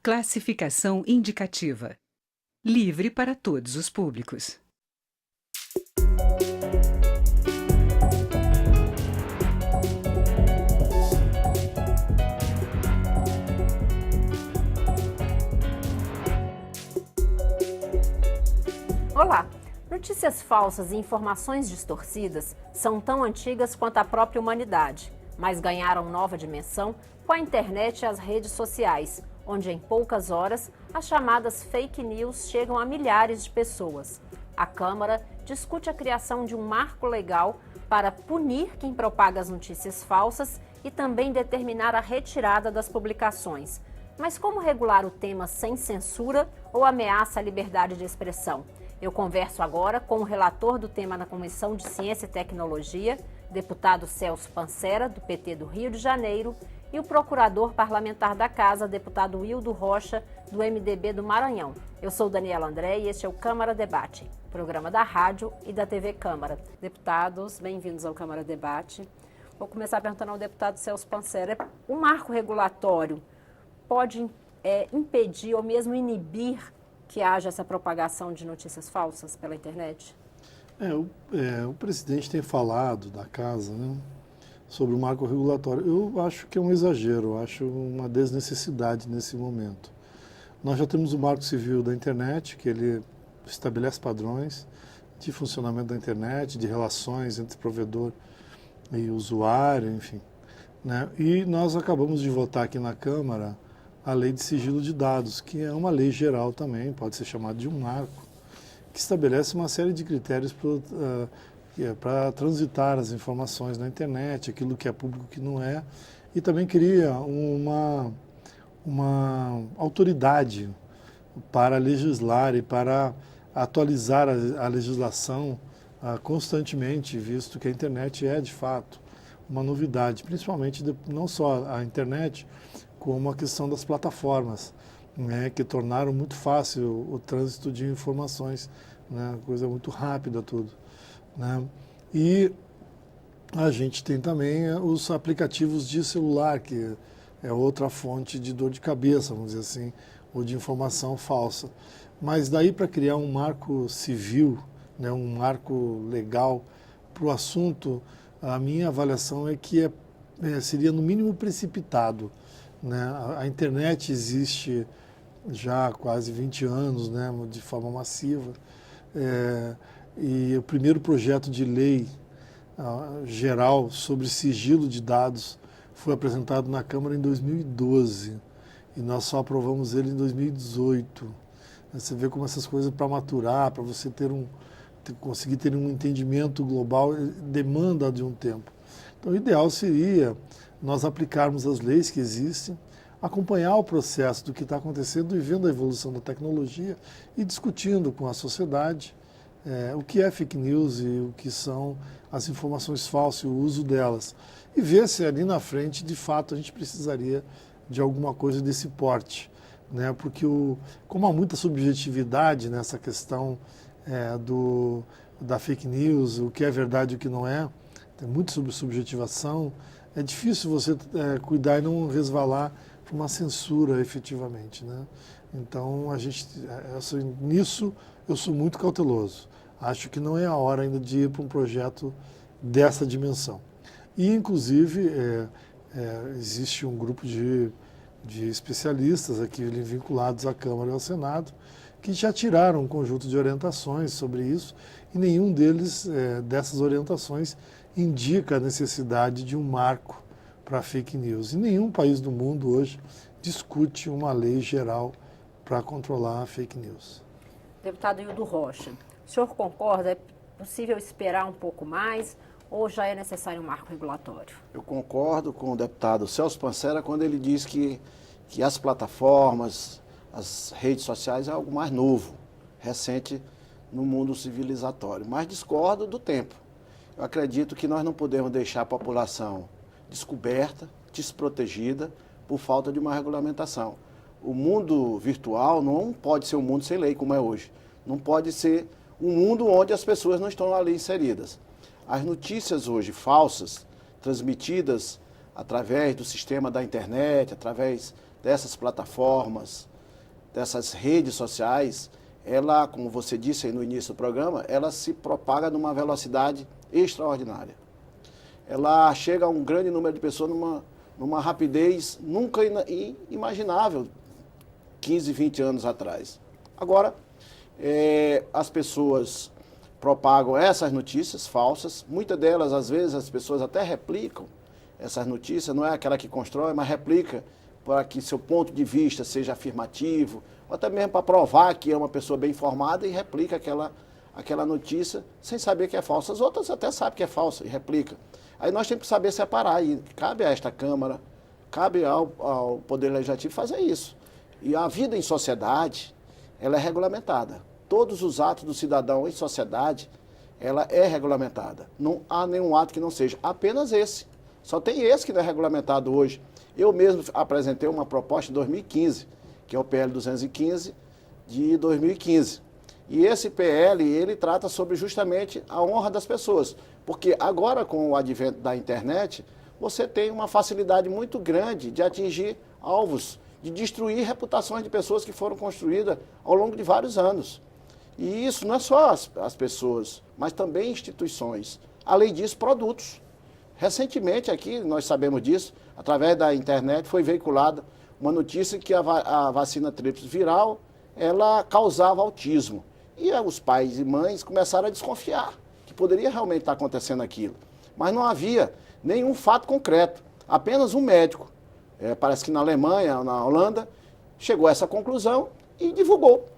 Classificação indicativa. Livre para todos os públicos. Olá! Notícias falsas e informações distorcidas são tão antigas quanto a própria humanidade, mas ganharam nova dimensão com a internet e as redes sociais, onde em poucas horas as chamadas fake news chegam a milhares de pessoas. A Câmara discute a criação de um marco legal para punir quem propaga as notícias falsas e também determinar a retirada das publicações. Mas como regular o tema sem censura ou ameaça à liberdade de expressão? Eu converso agora com o relator do tema na Comissão de Ciência e Tecnologia, deputado Celso Pancera, do PT do Rio de Janeiro, e o procurador parlamentar da Casa, deputado Wildo Rocha, do MDB do Maranhão. Eu sou Daniela André e este é o Câmara Debate, programa da rádio e da TV Câmara. Deputados, bem-vindos ao Câmara Debate. Vou começar perguntando ao deputado Celso Pancera. O marco regulatório pode impedir ou mesmo inibir que haja essa propagação de notícias falsas pela internet? O presidente tem falado da Casa, né, sobre o marco regulatório. Eu acho que é um exagero, eu acho uma desnecessidade nesse momento. Nós já temos o Marco Civil da Internet, que ele estabelece padrões de funcionamento da internet, de relações entre provedor e usuário, enfim, né? E nós acabamos de votar aqui na Câmara a Lei de Sigilo de Dados, que é uma lei geral também, pode ser chamada de um marco, que estabelece uma série de critérios para transitar as informações na internet, aquilo que é público e que não é, e também cria uma autoridade para legislar e para atualizar a legislação constantemente, visto que a internet é, de fato, uma novidade, principalmente não só a internet, como a questão das plataformas, né, que tornaram muito fácil o trânsito de informações, né, coisa muito rápida tudo, né. E a gente tem também os aplicativos de celular, que é outra fonte de dor de cabeça, vamos dizer assim, ou de informação falsa. Mas daí para criar um marco civil, né, um marco legal para o assunto, a minha avaliação é que seria no mínimo precipitado, né? A internet existe já há quase 20 anos, né, de forma massiva, e o primeiro projeto de lei geral sobre sigilo de dados foi apresentado na Câmara em 2012 e nós só aprovamos ele em 2018. Você vê como essas coisas, para maturar, para você conseguir ter um entendimento global, demanda de um tempo. Então o ideal seria nós aplicarmos as leis que existem, acompanhar o processo do que está acontecendo e vendo a evolução da tecnologia e discutindo com a sociedade o que é fake news e o que são as informações falsas e o uso delas. E ver se ali na frente, de fato, a gente precisaria de alguma coisa desse porte, né? Porque como há muita subjetividade nessa questão da fake news, o que é verdade e o que não é, tem muito subjetivação, é difícil você cuidar e não resvalar para uma censura efetivamente, né? Então, nisso eu sou muito cauteloso. Acho que não é a hora ainda de ir para um projeto dessa dimensão. E, inclusive, existe um grupo de especialistas aqui vinculados à Câmara e ao Senado que já tiraram um conjunto de orientações sobre isso e nenhum dessas orientações indica a necessidade de um marco para fake news. E nenhum país do mundo hoje discute uma lei geral para controlar a fake news. Deputado Wildo Rocha, o senhor concorda? É possível esperar um pouco mais ou já é necessário um marco regulatório? Eu concordo com o deputado Celso Pancera quando ele diz que as plataformas, as redes sociais é algo mais novo, recente no mundo civilizatório, mas discordo do tempo. Eu acredito que nós não podemos deixar a população descoberta, desprotegida, por falta de uma regulamentação. O mundo virtual não pode ser um mundo sem lei, como é hoje. Não pode ser um mundo onde as pessoas não estão ali inseridas. As notícias hoje falsas, transmitidas através do sistema da internet, através dessas plataformas dessas redes sociais, ela, como você disse aí no início do programa, ela se propaga numa velocidade extraordinária. Ela chega a um grande número de pessoas numa rapidez nunca imaginável 15, 20 anos atrás. Agora, as pessoas propagam essas notícias falsas, muitas delas, às vezes, as pessoas até replicam essas notícias, não é aquela que constrói, mas replica para que seu ponto de vista seja afirmativo, ou até mesmo para provar que é uma pessoa bem informada e replica aquela notícia sem saber que é falsa. As outras até sabem que é falsa e replica. Aí nós temos que saber separar, e cabe a esta Câmara, cabe ao Poder Legislativo fazer isso. E a vida em sociedade, ela é regulamentada. Todos os atos do cidadão em sociedade, ela é regulamentada. Não há nenhum ato que não seja, apenas esse. Só tem esse que não é regulamentado hoje. Eu mesmo apresentei uma proposta em 2015, que é o PL 215 de 2015. E esse PL, ele trata sobre justamente a honra das pessoas. Porque agora, com o advento da internet, você tem uma facilidade muito grande de atingir alvos, de destruir reputações de pessoas que foram construídas ao longo de vários anos. E isso não é só as pessoas, mas também instituições. Além disso, produtos. Recentemente aqui, nós sabemos disso, através da internet foi veiculada uma notícia que a vacina tríplice viral, ela causava autismo. E os pais e mães começaram a desconfiar que poderia realmente estar acontecendo aquilo. Mas não havia nenhum fato concreto, apenas um médico. Parece que na Alemanha, na Holanda, chegou a essa conclusão e divulgou.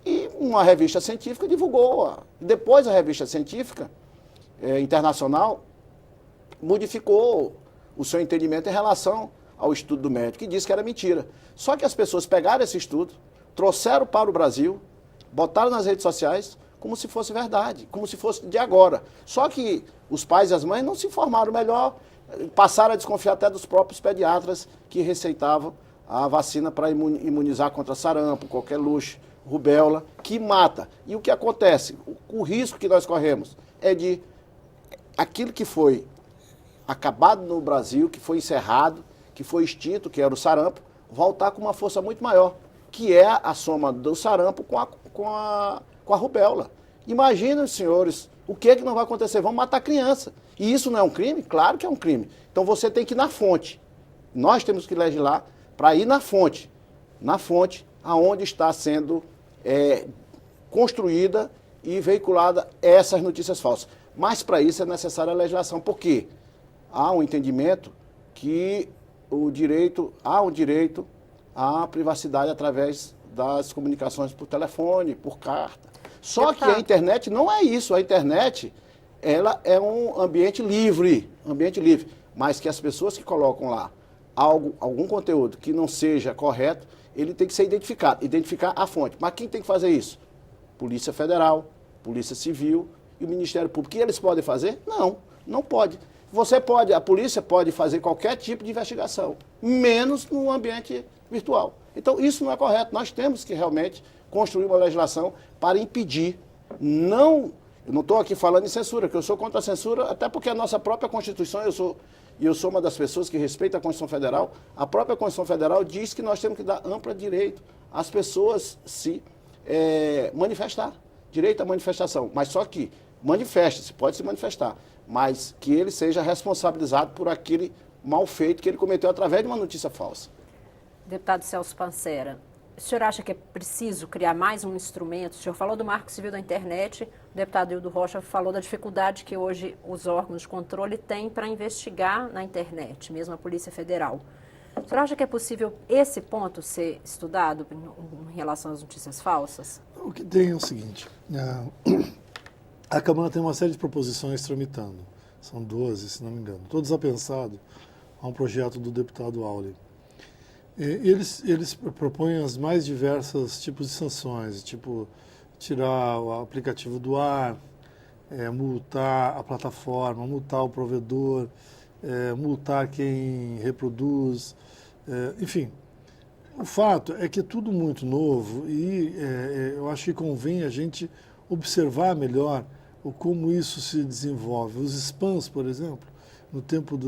E uma revista científica divulgou. Depois a revista científica internacional modificou o seu entendimento em relação ao estudo do médico e disse que era mentira. Só que as pessoas pegaram esse estudo, trouxeram para o Brasil, botaram nas redes sociais como se fosse verdade, como se fosse de agora. Só que os pais e as mães não se informaram melhor, passaram a desconfiar até dos próprios pediatras que receitavam a vacina para imunizar contra sarampo, qualquer luxo, rubéola, que mata. E o que acontece? O risco que nós corremos é de aquilo que foi acabado no Brasil, que foi encerrado, que foi extinto, que era o sarampo, voltar com uma força muito maior, que é a soma do sarampo com a rubéola. Imaginem, senhores, o que não vai acontecer? Vão matar criança. E isso não é um crime? Claro que é um crime. Então você tem que ir na fonte. Nós temos que legislar para ir na fonte aonde está sendo construída e veiculada essas notícias falsas. Mas para isso é necessária a legislação. Por quê? Há um entendimento que há um direito à privacidade através das comunicações por telefone, por carta. Só que a internet não é isso. A internet, ela é um ambiente livre, mas que as pessoas que colocam lá algum conteúdo que não seja correto, ele tem que ser identificar a fonte. Mas quem tem que fazer isso? Polícia Federal, Polícia Civil e o Ministério Público. E eles podem fazer? Não, não pode. A polícia pode fazer qualquer tipo de investigação, menos no ambiente virtual. Então, isso não é correto. Nós temos que realmente construir uma legislação para impedir. Eu não estou aqui falando em censura, que eu sou contra a censura, até porque a nossa própria Constituição, eu sou uma das pessoas que respeita a Constituição Federal, a própria Constituição Federal diz que nós temos que dar amplo direito às pessoas se manifestar, direito à manifestação, mas só que manifeste-se, pode se manifestar, mas que ele seja responsabilizado por aquele mal feito que ele cometeu através de uma notícia falsa. Deputado Celso Pancera, o senhor acha que é preciso criar mais um instrumento? O senhor falou do Marco Civil da Internet, o deputado Hildo Rocha falou da dificuldade que hoje os órgãos de controle têm para investigar na internet, mesmo a Polícia Federal. O senhor acha que é possível esse ponto ser estudado em relação às notícias falsas? O que tem é o seguinte, a Câmara tem uma série de proposições tramitando, são 12, se não me engano, todos apensados a um projeto do deputado Auli. Eles propõem as mais diversas tipos de sanções, tipo tirar o aplicativo do ar, multar a plataforma, multar o provedor, multar quem reproduz, enfim. O fato é que é tudo muito novo e eu acho que convém a gente observar melhor como isso se desenvolve. Os spams, por exemplo, no tempo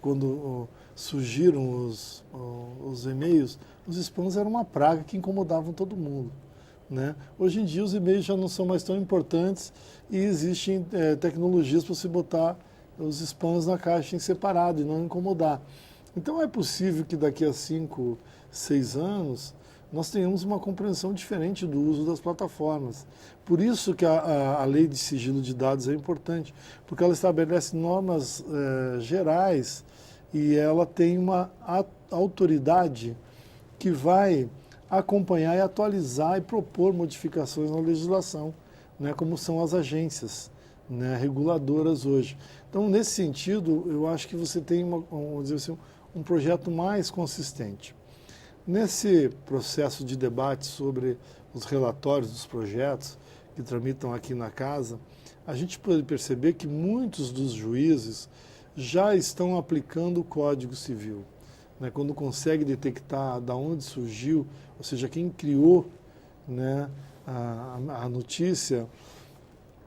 quando surgiram os e-mails, os spams eram uma praga que incomodavam todo mundo, né? Hoje em dia os e-mails já não são mais tão importantes e existem tecnologias para você botar os spams na caixa em separado e não incomodar. Então é possível que daqui a 5, 6 anos nós tenhamos uma compreensão diferente do uso das plataformas. Por isso que a lei de sigilo de dados é importante, porque ela estabelece normas gerais e ela tem uma autoridade que vai acompanhar e atualizar e propor modificações na legislação, né, como são as agências, né, reguladoras hoje. Então, nesse sentido, eu acho que você tem vamos dizer assim, um projeto mais consistente. Nesse processo de debate sobre os relatórios dos projetos que tramitam aqui na casa, a gente pode perceber que muitos dos juízes já estão aplicando o Código Civil, né, quando consegue detectar de onde surgiu, ou seja, quem criou, né, a notícia,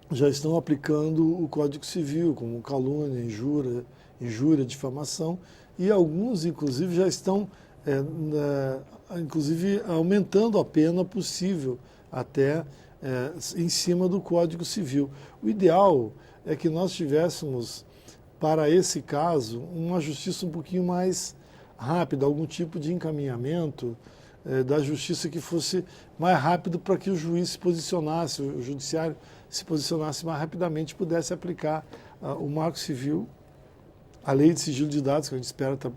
já estão aplicando o Código Civil, como calúnia, injúria, difamação, e alguns, inclusive, já estão inclusive aumentando a pena possível até em cima do Código Civil. O ideal é que nós tivéssemos, para esse caso, uma justiça um pouquinho mais rápida, algum tipo de encaminhamento da justiça que fosse mais rápido para que o juiz se posicionasse, o judiciário se posicionasse mais rapidamente e pudesse aplicar o Marco Civil, a Lei de Sigilo de Dados, que a gente espera estar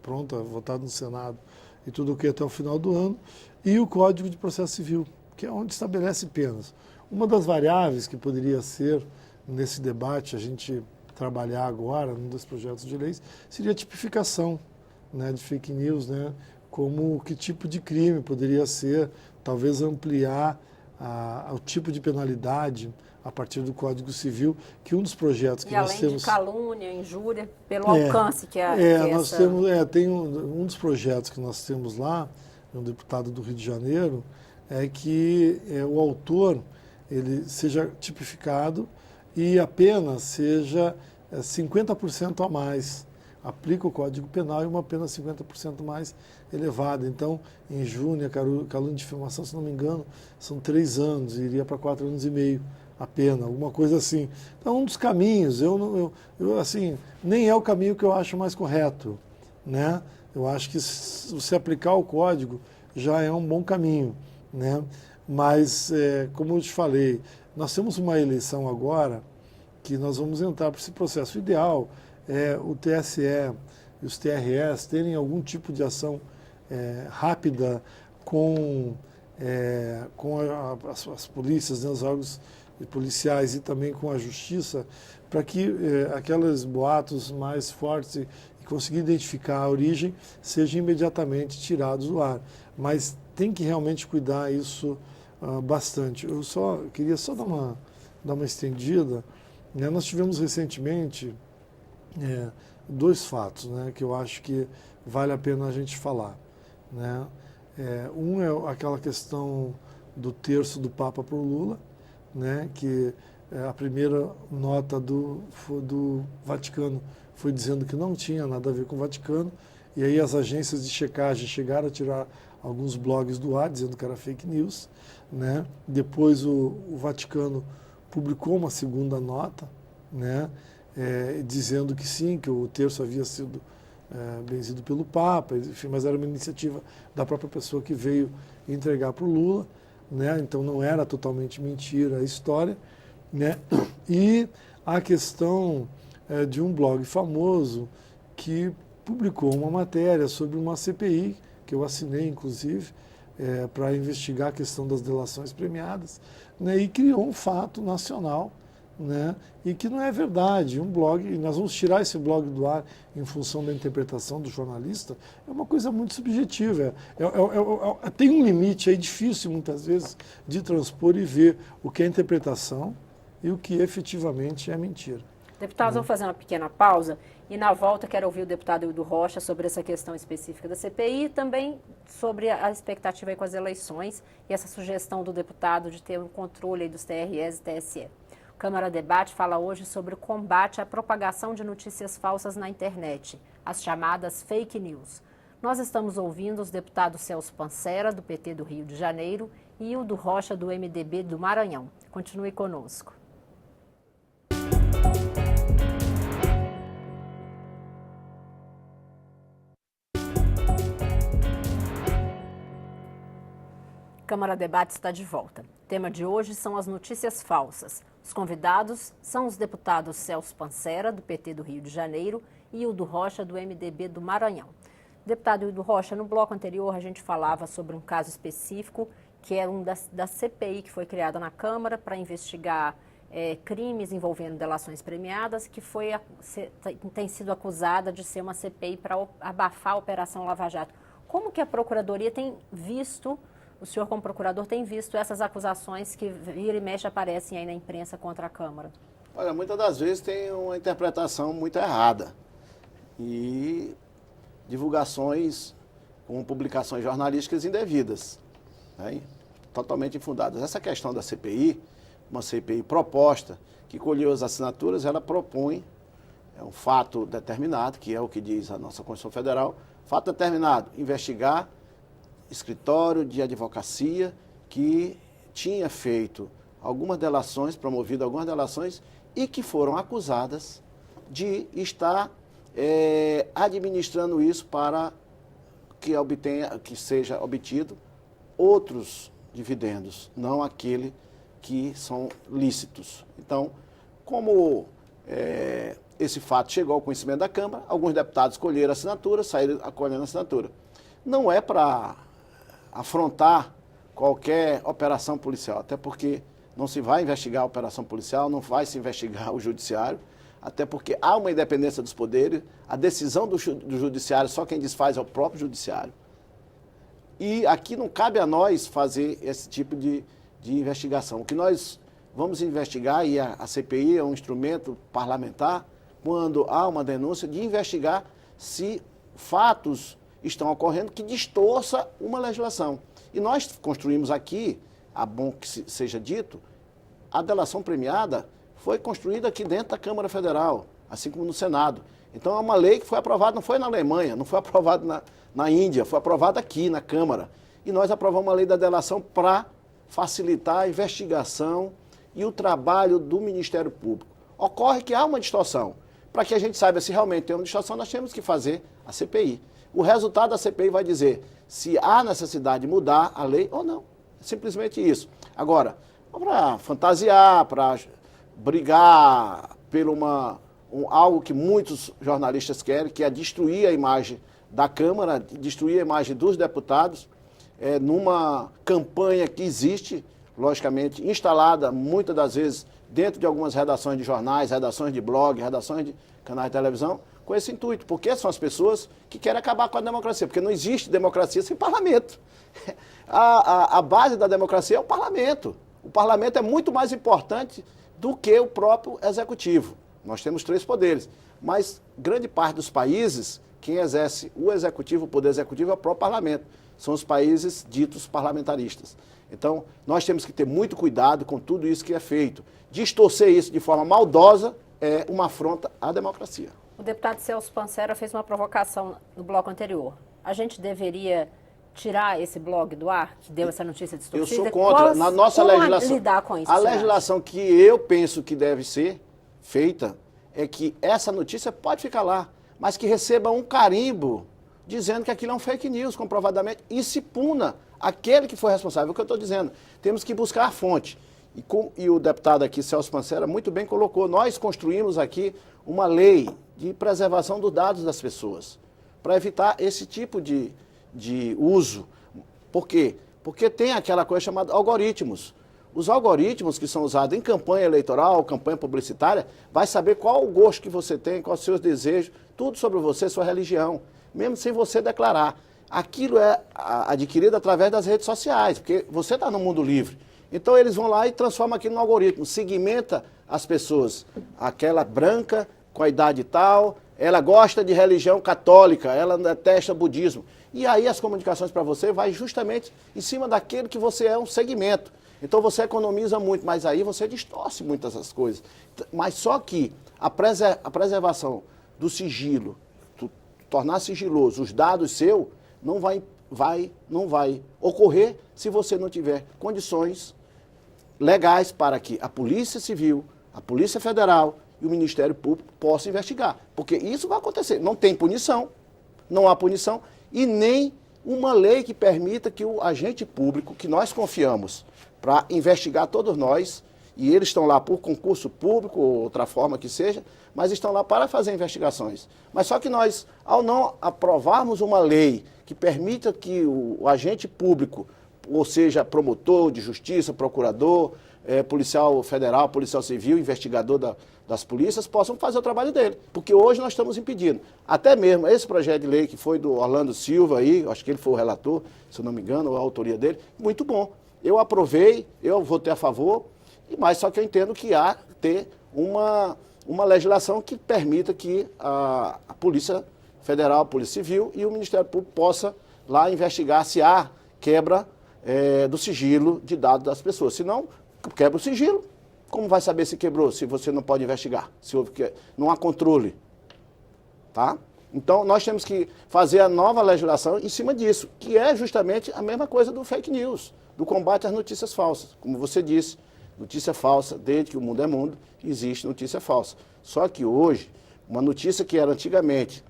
pronta, votada no Senado e tudo o que até o final do ano, e o Código de Processo Civil, que é onde estabelece penas. Uma das variáveis que poderia ser, nesse debate, a gente trabalhar agora, num dos projetos de leis, seria a tipificação, né, de fake news, né, como que tipo de crime poderia ser, talvez ampliar o tipo de penalidade a partir do Código Civil, que um dos projetos que nós temos... E além de calúnia, injúria, pelo alcance que é nós temos, tem um dos projetos que nós temos lá, um deputado do Rio de Janeiro, é que o autor ele seja tipificado e a pena seja 50% a mais. Aplica o Código Penal e uma pena 50% mais elevada. Então, injúria, calúnia e difamação, se não me engano, são 3 anos, iria para 4 anos e meio a pena, alguma coisa assim. Então, um dos caminhos, assim, nem é o caminho que eu acho mais correto, né? Eu acho que se você aplicar o código já é um bom caminho, né? Mas, como eu te falei, nós temos uma eleição agora que nós vamos entrar para esse processo. O ideal é o TSE e os TRS terem algum tipo de ação rápida com as polícias, né, os órgãos policiais e também com a justiça, para que aqueles boatos mais fortes e conseguir identificar a origem sejam imediatamente tirados do ar. Mas tem que realmente cuidar isso bastante. Eu queria só dar uma estendida, né? Nós tivemos recentemente 2 fatos, né, que eu acho que vale a pena a gente falar, né? Um é aquela questão do terço do Papa para o Lula, né, que a primeira nota do Vaticano foi dizendo que não tinha nada a ver com o Vaticano, e aí as agências de checagem chegaram a tirar alguns blogs do ar, dizendo que era fake news, né? Depois o Vaticano publicou uma segunda nota, né, dizendo que sim, que o terço havia sido benzido pelo Papa, enfim, mas era uma iniciativa da própria pessoa que veio entregar para o Lula, né? Então não era totalmente mentira a história, né? E a questão de um blog famoso que publicou uma matéria sobre uma CPI, que eu assinei inclusive, para investigar a questão das delações premiadas, né? E criou um fato nacional, né, e que não é verdade. Um blog, e nós vamos tirar esse blog do ar em função da interpretação do jornalista, é uma coisa muito subjetiva. Tem um limite aí difícil, muitas vezes, de transpor e ver o que é interpretação e o que efetivamente é mentira. Deputados, vamos fazer uma pequena pausa e na volta quero ouvir o deputado Hildo Rocha sobre essa questão específica da CPI e também sobre a expectativa aí com as eleições e essa sugestão do deputado de ter um controle aí dos TRS e TSE. Câmara Debate fala hoje sobre o combate à propagação de notícias falsas na internet, as chamadas fake news. Nós estamos ouvindo os deputados Celso Pancera, do PT do Rio de Janeiro, e Hildo Rocha, do MDB do Maranhão. Continue conosco. Câmara Debate está de volta. O tema de hoje são as notícias falsas. Os convidados são os deputados Celso Pancera, do PT do Rio de Janeiro, e Hildo Rocha, do MDB do Maranhão. Deputado Hildo Rocha, no bloco anterior a gente falava sobre um caso específico, que é da CPI que foi criada na Câmara para investigar crimes envolvendo delações premiadas, que tem sido acusada de ser uma CPI para abafar a Operação Lava Jato. Como que a Procuradoria tem visto, o senhor como procurador tem visto essas acusações que vira e mexe aparecem aí na imprensa contra a Câmara? Olha, muitas das vezes tem uma interpretação muito errada e divulgações com publicações jornalísticas indevidas, né? Totalmente infundadas. Essa questão da CPI, uma CPI proposta, que colheu as assinaturas, ela propõe um fato determinado, que é o que diz a nossa Constituição Federal, fato determinado, investigar escritório de advocacia que tinha feito algumas delações, promovido algumas delações, e que foram acusadas de estar administrando isso para que seja obtido outros dividendos, não aquele que são lícitos. Então, como esse fato chegou ao conhecimento da Câmara, alguns deputados colheram a assinatura, saíram acolhendo a assinatura. Não é para afrontar qualquer operação policial, até porque não se vai investigar a operação policial, não vai se investigar o judiciário, até porque há uma independência dos poderes, a decisão do judiciário, só quem desfaz é o próprio judiciário. E aqui não cabe a nós fazer esse tipo de investigação. O que nós vamos investigar, e a CPI é um instrumento parlamentar, quando há uma denúncia, de investigar se fatos estão ocorrendo que distorça uma legislação. E nós construímos aqui, a bom que seja dito, a delação premiada foi construída aqui dentro da Câmara Federal, assim como no Senado. Então é uma lei que foi aprovada, não foi na Alemanha, não foi aprovada na Índia, foi aprovada aqui na Câmara. E nós aprovamos a lei da delação para facilitar a investigação e o trabalho do Ministério Público. Ocorre que há uma distorção. Para que a gente saiba se realmente tem uma distorção, nós temos que fazer a CPI. O resultado da CPI vai dizer se há necessidade de mudar a lei ou não. É simplesmente isso. Agora, para fantasiar, para brigar por algo que muitos jornalistas querem, que é destruir a imagem da Câmara, destruir a imagem dos deputados, numa campanha que existe, logicamente, instalada muitas das vezes dentro de algumas redações de jornais, redações de blog, redações de canais de televisão, com esse intuito, porque são as pessoas que querem acabar com a democracia, porque não existe democracia sem parlamento. A base da democracia é o parlamento. O parlamento é muito mais importante do que o próprio executivo. Nós temos 3 poderes, mas grande parte dos países, quem exerce o executivo, o poder executivo é o próprio parlamento. São os países ditos parlamentaristas. Então, nós temos que ter muito cuidado com tudo isso que é feito. Distorcer isso de forma maldosa é uma afronta à democracia. O deputado Celso Pancera fez uma provocação no bloco anterior. A gente deveria tirar esse blog do ar, que deu essa notícia distorcida? Eu sou contra. Na nossa legislação, lidar com isso, a legislação que eu penso que deve ser feita é que essa notícia pode ficar lá, mas que receba um carimbo dizendo que aquilo é um fake news, comprovadamente, e se puna aquele que foi responsável. É o que eu estou dizendo. Temos que buscar a fonte. E o deputado aqui, Celso Pancera, muito bem colocou. Nós construímos aqui uma lei de preservação dos dados das pessoas, para evitar esse tipo de uso. Por quê? Porque tem aquela coisa chamada algoritmos. Os algoritmos que são usados em campanha eleitoral, campanha publicitária, vai saber qual o gosto que você tem, quais os seus desejos, tudo sobre você, sua religião, mesmo sem você declarar. Aquilo é adquirido através das redes sociais, porque você está no mundo livre. Então eles vão lá e transformam aquilo no algoritmo, segmenta as pessoas. Aquela branca, com a idade tal, ela gosta de religião católica, ela detesta budismo. E aí as comunicações para você vai justamente em cima daquele que você é um segmento. Então você economiza muito, mas aí você distorce muitas das coisas. Mas só que a preservação do sigilo tornar sigiloso os dados seus, não vai ocorrer se você não tiver condições legais para que a Polícia Civil, a Polícia Federal e o Ministério Público possam investigar. Porque isso vai acontecer. Não tem punição, não há punição e nem uma lei que permita que o agente público, que nós confiamos para investigar todos nós, e eles estão lá por concurso público ou outra forma que seja, mas estão lá para fazer investigações. Mas só que nós, ao não aprovarmos uma lei que permita que o agente público, ou seja, promotor de justiça, procurador, policial federal, policial civil, investigador das polícias, possam fazer o trabalho dele. Porque hoje nós estamos impedindo. Até mesmo esse projeto de lei que foi do Orlando Silva, aí, acho que ele foi o relator, se eu não me engano, a autoria dele, muito bom. Eu aprovei, eu votei a favor, mas só que eu entendo que há ter uma legislação que permita que a Polícia Federal, a Polícia Civil e o Ministério Público possa lá investigar se há quebra do sigilo de dados das pessoas. Se não, quebra o sigilo. Como vai saber se quebrou, se você não pode investigar? Se houve não há controle. Tá? Então, nós temos que fazer a nova legislação em cima disso, que é justamente a mesma coisa do fake news, do combate às notícias falsas. Como você disse, notícia falsa, desde que o mundo é mundo, existe notícia falsa. Só que hoje, uma notícia que era antigamente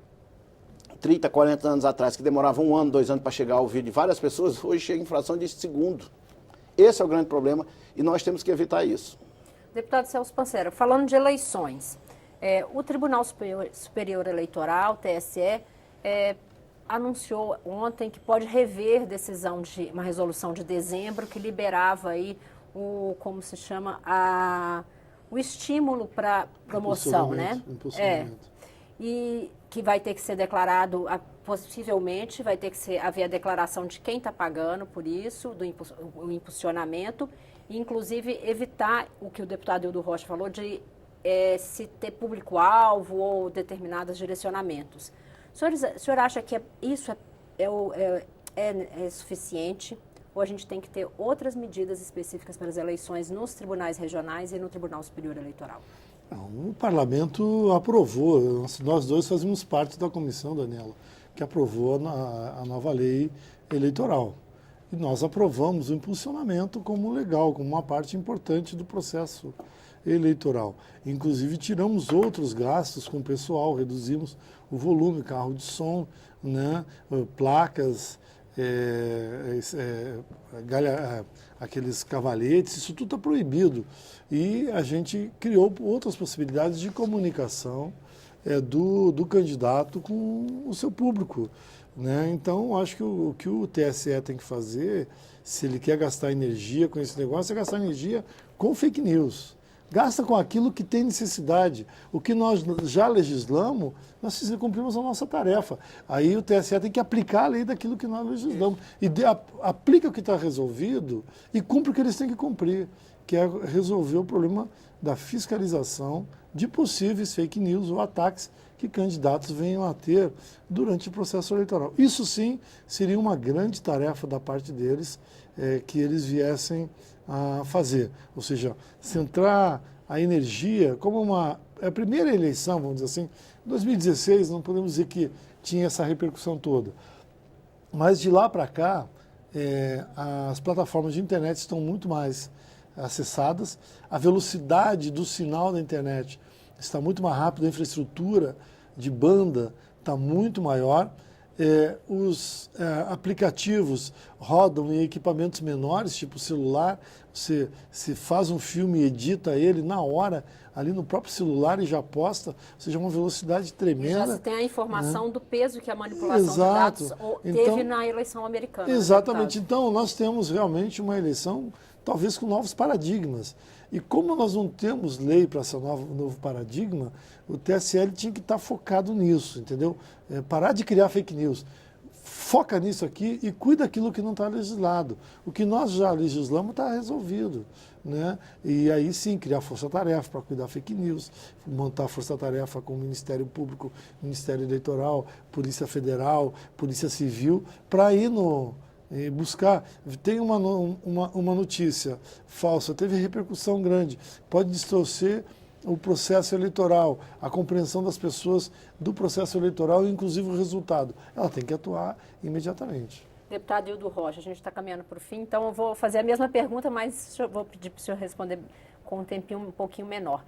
30, 40 anos atrás, que demorava 1 ano, 2 anos para chegar ao ouvido de várias pessoas, hoje chega em fração de segundo. Esse é o grande problema e nós temos que evitar isso. Deputado Celso Pancera, falando de eleições, o Tribunal Superior Eleitoral, TSE, anunciou ontem que pode rever decisão de uma resolução de dezembro que liberava aí como se chama, o estímulo para promoção, né? Impulsionamento. E que vai ter que ser declarado, possivelmente vai ter que haver a declaração de quem está pagando por isso, o impulsionamento, e inclusive evitar o que o deputado Hildo Rocha falou de se ter público-alvo ou determinados direcionamentos. O senhor acha que isso é suficiente? Ou a gente tem que ter outras medidas específicas para as eleições nos tribunais regionais e no Tribunal Superior Eleitoral? O parlamento aprovou, nós dois fazíamos parte da comissão, Daniela, que aprovou a nova lei eleitoral. E nós aprovamos o impulsionamento como legal, como uma parte importante do processo eleitoral. Inclusive tiramos outros gastos com o pessoal, reduzimos o volume, carro de som, né, placas, aqueles cavaletes, isso tudo está proibido. E a gente criou outras possibilidades de comunicação do candidato com o seu público. Né? Então, acho que o que o TSE tem que fazer, se ele quer gastar energia com esse negócio, é gastar energia com fake news. Gasta com aquilo que tem necessidade. O que nós já legislamos, nós cumprimos a nossa tarefa. Aí o TSE tem que aplicar a lei daquilo que nós legislamos. E aplica o que está resolvido e cumpre o que eles têm que cumprir, que é resolver o problema da fiscalização de possíveis fake news ou ataques que candidatos venham a ter durante o processo eleitoral. Isso sim seria uma grande tarefa da parte deles, que eles viessem a fazer. Ou seja, centrar a energia como a primeira eleição, vamos dizer assim, em 2016 não podemos dizer que tinha essa repercussão toda. Mas de lá para cá, as plataformas de internet estão muito mais acessadas, a velocidade do sinal da internet está muito mais rápida, a infraestrutura de banda está muito maior, os aplicativos rodam em equipamentos menores, tipo celular, você se faz um filme e edita ele na hora, ali no próprio celular e já posta, ou seja, uma velocidade tremenda. E já se tem a informação do peso que a manipulação de dados teve na eleição americana. Exatamente. Então, nós temos realmente uma eleição, talvez com novos paradigmas. E como nós não temos lei para esse novo paradigma, o TSE tinha que estar focado nisso, entendeu? Parar de criar fake news. Foca nisso aqui e cuida daquilo que não está legislado. O que nós já legislamos está resolvido. Né? E aí sim, criar força-tarefa para cuidar fake news, montar força-tarefa com o Ministério Público, Ministério Eleitoral, Polícia Federal, Polícia Civil, para ir buscar. Tem uma notícia falsa, teve repercussão grande, pode distorcer o processo eleitoral, a compreensão das pessoas do processo eleitoral e inclusive o resultado. Ela tem que atuar imediatamente. Deputado Hildo Rocha, a gente está caminhando para o fim, então eu vou fazer a mesma pergunta, mas vou pedir para o senhor responder com um tempinho um pouquinho menor.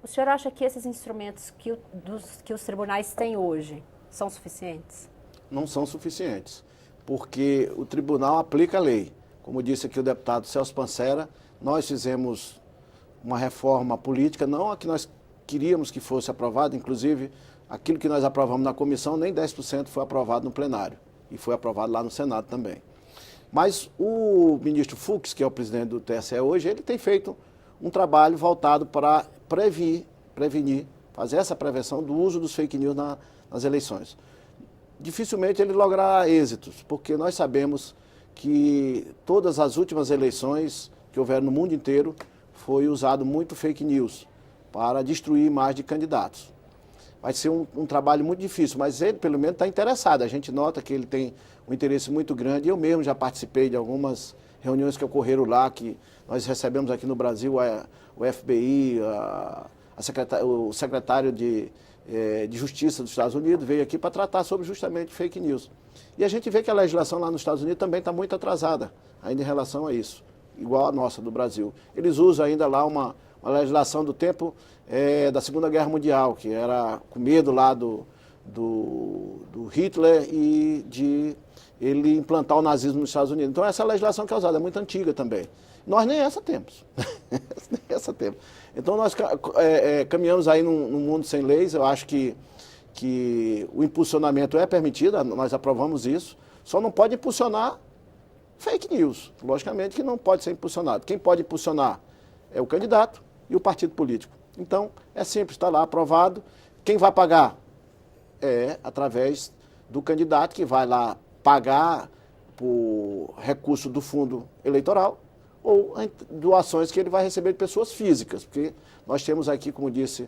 O senhor acha que esses instrumentos que os tribunais têm hoje são suficientes? Não são suficientes, porque o tribunal aplica a lei. Como disse aqui o deputado Celso Pancera, nós fizemos uma reforma política, não a que nós queríamos que fosse aprovada, inclusive aquilo que nós aprovamos na comissão, nem 10% foi aprovado no plenário, e foi aprovado lá no Senado também. Mas o ministro Fux, que é o presidente do TSE hoje, ele tem feito um trabalho voltado para prevenir, fazer essa prevenção do uso dos fake news nas eleições. Dificilmente ele logrará êxitos, porque nós sabemos que todas as últimas eleições que houveram no mundo inteiro foi usado muito fake news para destruir imagem de candidatos. Vai ser um trabalho muito difícil, mas ele pelo menos está interessado. A gente nota que ele tem um interesse muito grande. Eu mesmo já participei de algumas reuniões que ocorreram lá, que nós recebemos aqui no Brasil o FBI, o secretário de Justiça dos Estados Unidos veio aqui para tratar sobre justamente fake news. E a gente vê que a legislação lá nos Estados Unidos também está muito atrasada, ainda em relação a isso, igual a nossa do Brasil. Eles usam ainda lá uma legislação do tempo da Segunda Guerra Mundial, que era com medo lá do Hitler e de ele implantar o nazismo nos Estados Unidos. Então essa legislação que é usada é muito antiga também. Nós nem essa temos. Nem essa temos. Então nós caminhamos aí num mundo sem leis. Eu acho que o impulsionamento é permitido, nós aprovamos isso, só não pode impulsionar fake news. Logicamente que não pode ser impulsionado. Quem pode impulsionar é o candidato e o partido político. Então, é simples, está lá aprovado. Quem vai pagar é através do candidato que vai lá pagar por recurso do fundo eleitoral ou doações que ele vai receber de pessoas físicas, porque nós temos aqui, como disse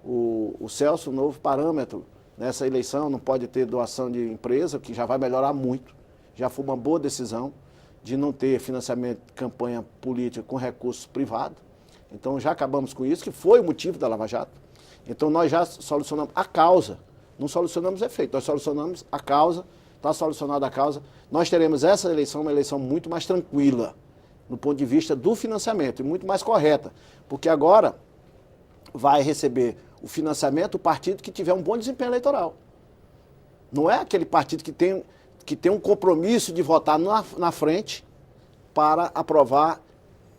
o Celso, um novo parâmetro nessa eleição, não pode ter doação de empresa, que já vai melhorar muito, já foi uma boa decisão de não ter financiamento de campanha política com recursos privados. Então já acabamos com isso, que foi o motivo da Lava Jato. Então nós já solucionamos a causa, não solucionamos o efeito, nós solucionamos a causa, está solucionada a causa. Nós teremos essa eleição, uma eleição muito mais tranquila, no ponto de vista do financiamento, e muito mais correta, porque agora vai receber o financiamento o partido que tiver um bom desempenho eleitoral. Não é aquele partido que tem um compromisso de votar na frente para aprovar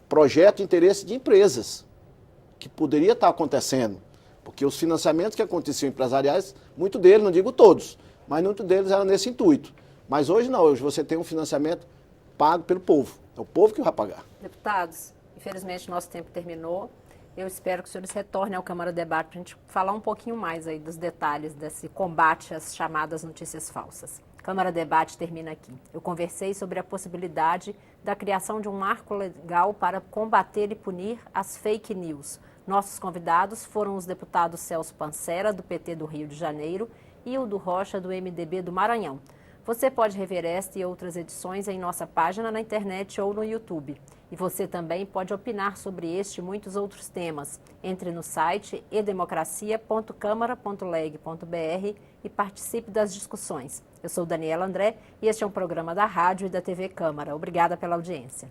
projeto de interesse de empresas, que poderia estar acontecendo, porque os financiamentos que aconteciam empresariais, muito deles, não digo todos, mas muito deles era nesse intuito. Mas hoje não, hoje você tem um financiamento pago pelo povo, é o povo que vai pagar. Deputados, infelizmente nosso tempo terminou. Eu espero que os senhores retornem ao Câmara Debate para a gente falar um pouquinho mais aí dos detalhes desse combate às chamadas notícias falsas. Câmara Debate termina aqui. Eu conversei sobre a possibilidade da criação de um marco legal para combater e punir as fake news. Nossos convidados foram os deputados Celso Pancera, do PT do Rio de Janeiro, e Hildo Rocha, do MDB do Maranhão. Você pode rever esta e outras edições em nossa página na internet ou no YouTube. E você também pode opinar sobre este e muitos outros temas. Entre no site edemocracia.câmara.leg.br e participe das discussões. Eu sou Daniela André e este é um programa da Rádio e da TV Câmara. Obrigada pela audiência.